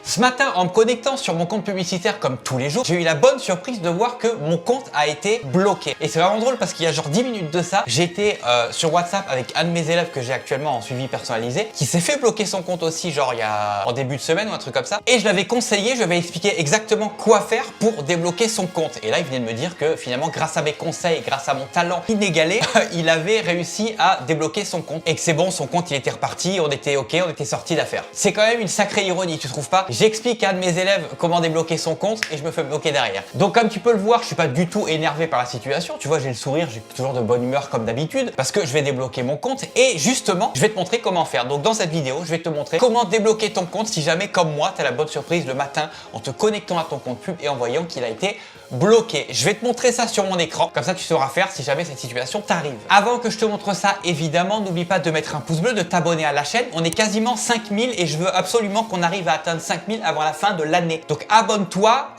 Ce matin, en me connectant sur mon compte publicitaire comme tous les jours, j'ai eu la bonne surprise de voir que mon compte a été bloqué. Et c'est vraiment drôle parce qu'il y a genre 10 minutes de ça, j'étais sur WhatsApp avec un de mes élèves que j'ai actuellement en suivi personnalisé, qui s'est fait bloquer son compte aussi, genre il y a en début de semaine ou un truc comme ça. Et je l'avais conseillé, je lui avais expliqué exactement quoi faire pour débloquer son compte. Et là, il venait de me dire que finalement, grâce à mes conseils, grâce à mon talent inégalé, il avait réussi à débloquer son compte. Et que c'est bon, son compte il était reparti, on était ok, on était sorti d'affaire. C'est quand même une sacrée ironie, tu trouves pas? J'explique à un de mes élèves comment débloquer son compte et je me fais bloquer derrière. Donc comme tu peux le voir, je suis pas du tout énervé par la situation. Tu vois, j'ai le sourire, j'ai toujours de bonne humeur comme d'habitude parce que je vais débloquer mon compte et justement, je vais te montrer comment faire. Donc dans cette vidéo, je vais te montrer comment débloquer ton compte si jamais, comme moi, tu as la bonne surprise le matin en te connectant à ton compte pub et en voyant qu'il a été bloqué. Je vais te montrer ça sur mon écran, comme ça tu sauras faire si jamais cette situation t'arrive. Avant que je te montre ça, évidemment, n'oublie pas de mettre un pouce bleu, de t'abonner à la chaîne. On est quasiment 5000 et je veux absolument qu'on arrive à atteindre 5000 avant la fin de l'année. Donc abonne-toi,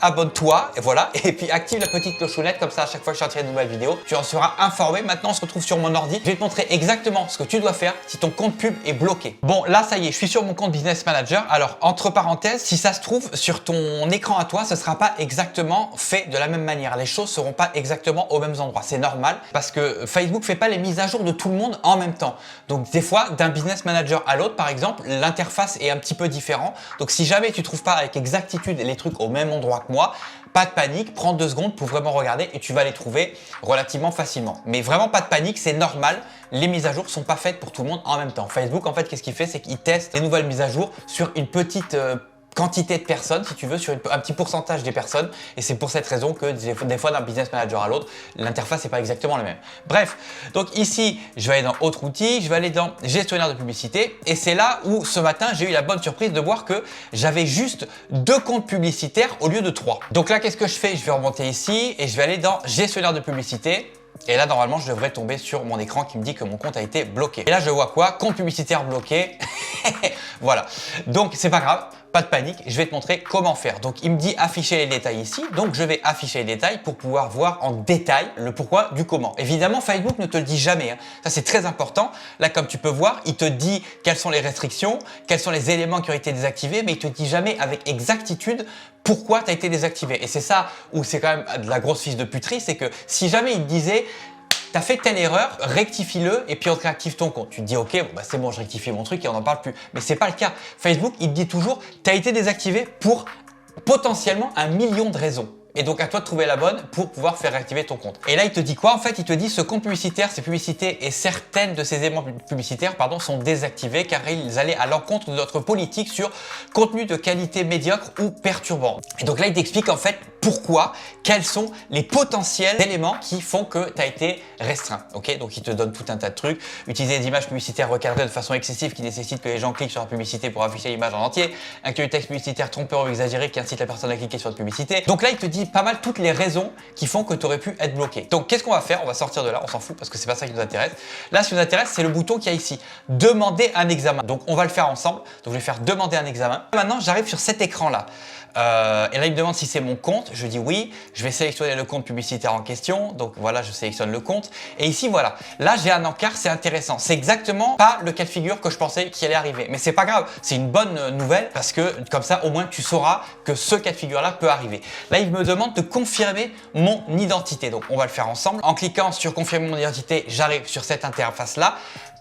et voilà. Et puis active la petite clochonnette, comme ça à chaque fois que je sortirai une nouvelle vidéo, tu en seras informé. Maintenant, on se retrouve sur mon ordi. Je vais te montrer exactement ce que tu dois faire si ton compte pub est bloqué. Bon, là, ça y est, je suis sur mon compte Business Manager. Alors, entre parenthèses, si ça se trouve, sur ton écran à toi, ce sera pas exactement fait de la même manière. Les choses seront pas exactement aux mêmes endroits. C'est normal parce que Facebook fait pas les mises à jour de tout le monde en même temps. Donc des fois, d'un business manager à l'autre, par exemple, l'interface est un petit peu différente. Donc si jamais tu trouves pas avec exactitude les trucs au même endroit que moi, pas de panique, prends 2 secondes pour vraiment regarder et tu vas les trouver relativement facilement. Mais vraiment pas de panique, c'est normal. Les mises à jour sont pas faites pour tout le monde en même temps. Facebook, en fait, qu'est-ce qu'il fait? C'est qu'il teste les nouvelles mises à jour sur une petite quantité de personnes, si tu veux, sur un petit pourcentage des personnes. Et c'est pour cette raison que des fois, d'un business manager à l'autre, l'interface n'est pas exactement la même. Bref, donc ici, je vais aller dans Autres outils, je vais aller dans Gestionnaire de publicité. Et c'est là où, ce matin, j'ai eu la bonne surprise de voir que j'avais juste 2 comptes publicitaires au lieu de 3. Donc là, qu'est-ce que je fais? Je vais remonter ici et je vais aller dans Gestionnaire de publicité. Et là, normalement, je devrais tomber sur mon écran qui me dit que mon compte a été bloqué. Et là, je vois quoi? Compte publicitaire bloqué. Voilà. Donc, c'est pas grave. Pas de panique, je vais te montrer comment faire. Donc, il me dit afficher les détails ici. Donc, je vais afficher les détails pour pouvoir voir en détail le pourquoi du comment. Évidemment, Facebook ne te le dit jamais. Ça, c'est très important. Là, comme tu peux voir, il te dit quelles sont les restrictions, quels sont les éléments qui ont été désactivés, mais il te dit jamais avec exactitude pourquoi tu as été désactivé. Et c'est ça où c'est quand même de la grosse fils de puterie, c'est que si jamais il te disait t'as fait telle erreur, rectifie-le et puis on te réactive ton compte. Tu te dis ok, bon, bah c'est bon, je rectifie mon truc et on n'en parle plus. Mais c'est pas le cas. Facebook, il te dit toujours, t'as été désactivé pour potentiellement 1 million de raisons. Et donc à toi de trouver la bonne pour pouvoir faire réactiver ton compte. Et là il te dit quoi? En fait il te dit ce compte publicitaire, ces publicités et certaines de ces éléments publicitaires sont désactivés car ils allaient à l'encontre de notre politique sur contenu de qualité médiocre ou perturbant. Et donc là il t'explique en fait pourquoi, quels sont les potentiels éléments qui font que tu as été restreint. Ok, donc il te donne tout un tas de trucs. Utiliser des images publicitaires recadrées de façon excessive qui nécessite que les gens cliquent sur la publicité pour afficher l'image en entier. Inclure du texte publicitaire trompeur ou exagéré qui incite la personne à cliquer sur la publicité. Donc là il te dit pas mal toutes les raisons qui font que tu aurais pu être bloqué. Donc qu'est-ce qu'on va faire? On va sortir de là, on s'en fout parce que c'est pas ça qui nous intéresse. Là, ce qui nous intéresse, c'est le bouton qu'il y a ici. Demander un examen. Donc on va le faire ensemble. Donc je vais faire demander un examen. Maintenant, j'arrive sur cet écran-là. Et là, il me demande si c'est mon compte. Je dis oui. Je vais sélectionner le compte publicitaire en question. Donc voilà, je sélectionne le compte. Et ici, voilà. Là, j'ai un encart, c'est intéressant. C'est exactement pas le cas de figure que je pensais qu'il allait arriver. Mais c'est pas grave. C'est une bonne nouvelle parce que comme ça, au moins, tu sauras que ce cas de figure-là peut arriver. Là, il me demande de confirmer mon identité. Donc, on va le faire ensemble. En cliquant sur confirmer mon identité, j'arrive sur cette interface-là.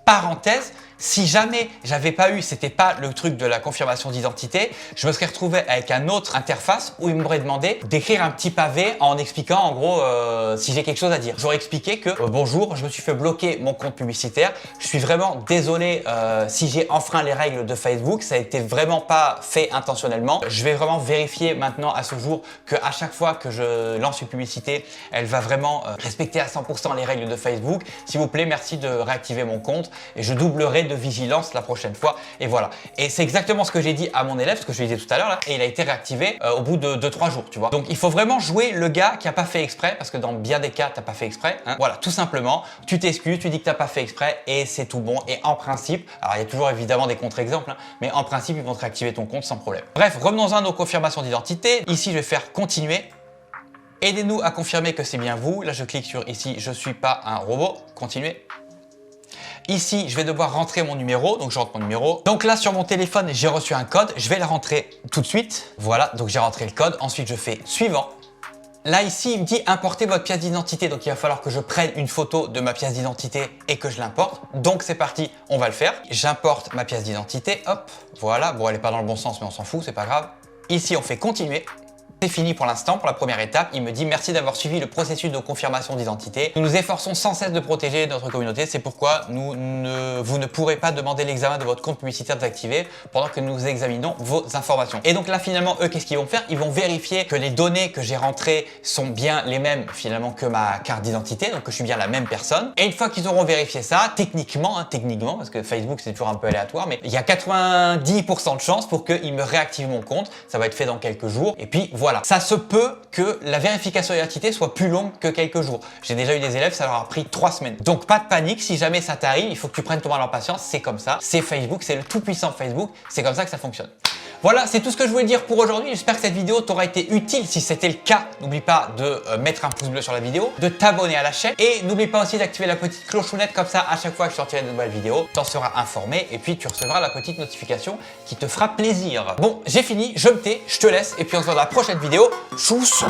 Parenthèse, si jamais j'avais pas eu, c'était pas le truc de la confirmation d'identité, je me serais retrouvé avec un autre interface où il m'aurait demandé d'écrire un petit pavé en expliquant en gros si j'ai quelque chose à dire. J'aurais expliqué que bonjour, je me suis fait bloquer mon compte publicitaire, je suis vraiment désolé si j'ai enfreint les règles de Facebook, ça a été vraiment pas fait intentionnellement. Je vais vraiment vérifier maintenant à ce jour que à chaque fois que je lance une publicité, elle va vraiment respecter à 100% les règles de Facebook. S'il vous plaît, merci de réactiver mon compte et je doublerai de vigilance la prochaine fois. Et voilà. Et c'est exactement ce que j'ai dit à mon élève, ce que je lui disais tout à l'heure là, et il a été réactivé au bout de 2-3 jours, tu vois. Donc il faut vraiment jouer le gars qui a pas fait exprès, parce que dans bien des cas, t'as pas fait exprès. Voilà, tout simplement. Tu t'excuses, tu dis que t'as pas fait exprès et c'est tout bon. Et en principe, alors il y a toujours évidemment des contre-exemples, mais en principe, ils vont te réactiver ton compte sans problème. Bref, revenons-en à nos confirmations d'identité. Ici, je vais faire continuer. Aidez-nous à confirmer que c'est bien vous. Là, je clique sur ici, je suis pas un robot. Continuer. Ici, je vais devoir rentrer mon numéro, donc je rentre mon numéro. Donc là, sur mon téléphone, j'ai reçu un code. Je vais le rentrer tout de suite. Voilà, donc j'ai rentré le code. Ensuite, je fais suivant. Là, ici, il me dit importer votre pièce d'identité. Donc, il va falloir que je prenne une photo de ma pièce d'identité et que je l'importe. Donc, c'est parti, on va le faire. J'importe ma pièce d'identité. Hop, voilà. Bon, elle n'est pas dans le bon sens, mais on s'en fout, c'est pas grave. Ici, on fait continuer. C'est fini pour l'instant, pour la première étape. Il me dit merci d'avoir suivi le processus de confirmation d'identité. Nous nous efforçons sans cesse de protéger notre communauté. C'est pourquoi vous ne pourrez pas demander l'examen de votre compte publicitaire désactivé pendant que nous examinons vos informations. Et donc là, finalement, eux, qu'est-ce qu'ils vont faire? Ils vont vérifier que les données que j'ai rentrées sont bien les mêmes finalement que ma carte d'identité, donc que je suis bien la même personne. Et une fois qu'ils auront vérifié ça, techniquement, parce que Facebook c'est toujours un peu aléatoire, mais il y a 90% de chances pour qu'ils me réactivent mon compte. Ça va être fait dans quelques jours. Et puis voilà. Ça se peut que la vérification d'identité soit plus longue que quelques jours. J'ai déjà eu des élèves, ça leur a pris 3 semaines. Donc pas de panique, si jamais ça t'arrive, il faut que tu prennes ton mal en patience, c'est comme ça. C'est Facebook, c'est le tout puissant Facebook, c'est comme ça que ça fonctionne. Voilà, c'est tout ce que je voulais dire pour aujourd'hui. J'espère que cette vidéo t'aura été utile. Si c'était le cas, n'oublie pas de mettre un pouce bleu sur la vidéo, de t'abonner à la chaîne et n'oublie pas aussi d'activer la petite clochonnette comme ça à chaque fois que je sortirai de nouvelles vidéos. T'en seras informé et puis tu recevras la petite notification qui te fera plaisir. Bon, j'ai fini, je me tais, je te laisse et puis on se voit dans la prochaine vidéo. Tchuss.